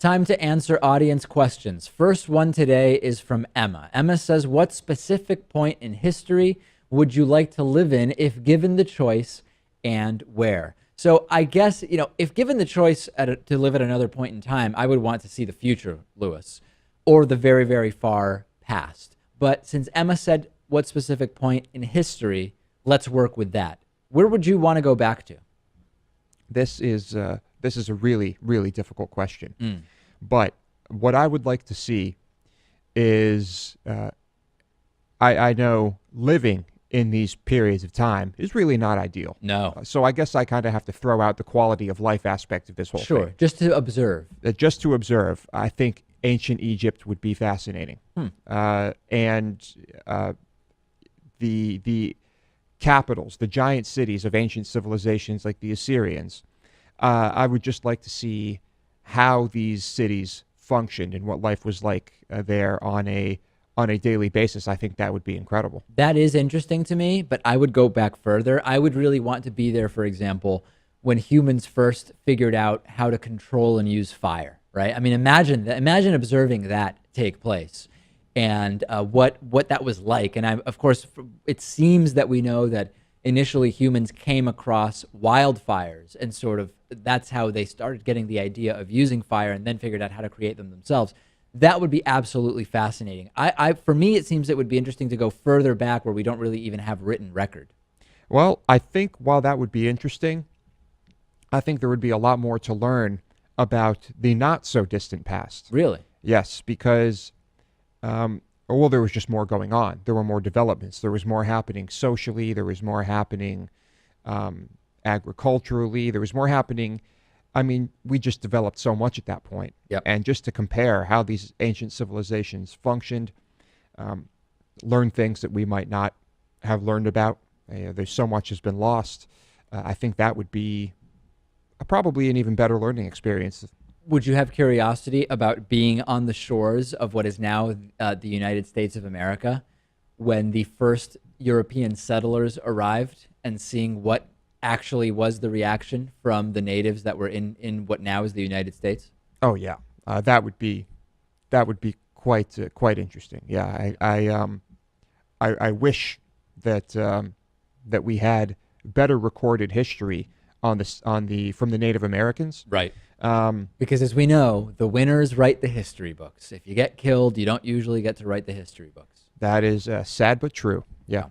Time to answer audience questions. First one today is from Emma. Emma says, what specific point in history would you like to live in if given the choice, and where? So I guess, if given the choice to live at another point in time, I would want to see the future, Lewis, or the very, very far past. But since Emma said what specific point in history, let's work with that. Where would you want to go back to? This is a really, really difficult question. But what I would like to see is, I know living in these periods of time is really not ideal. No. So I guess I kind of have to throw out the quality of life aspect of this whole thing. Sure, just to observe. Just to observe, I think ancient Egypt would be fascinating. The capitals, the giant cities of ancient civilizations like the Assyrians, I would just like to see how these cities functioned and what life was like there on a daily basis. I think that would be incredible. That is interesting to me, but I would go back further. I would really want to be there, for example, when humans first figured out how to control and use fire, right? I mean, imagine observing that take place and what that was like. And of course, it seems that we know that initially humans came across wildfires and sort of that's how they started getting the idea of using fire and then figured out how to create them themselves. That would be absolutely fascinating. For me, it seems it would be interesting to go further back where we don't really even have written record. Well, I think while that would be interesting, I think there would be a lot more to learn about the not so distant past. Really? Yes, because, there was just more going on. There were more developments. There was more happening socially. There was more happening agriculturally. There was more happening. I mean, we just developed so much at that point. Yep. And just to compare how these ancient civilizations functioned, learn things that we might not have learned about. There's so much has been lost. I think that would be probably an even better learning experience. Would you have curiosity about being on the shores of what is now the United States of America when the first European settlers arrived and seeing what actually was the reaction from the natives that were in what now is the United States? Oh yeah, that would be quite interesting. Yeah, I wish that that we had better recorded history from the Native Americans. Right. Because as we know, the winners write the history books. If you get killed, you don't usually get to write the history books. That is sad but true. Yeah.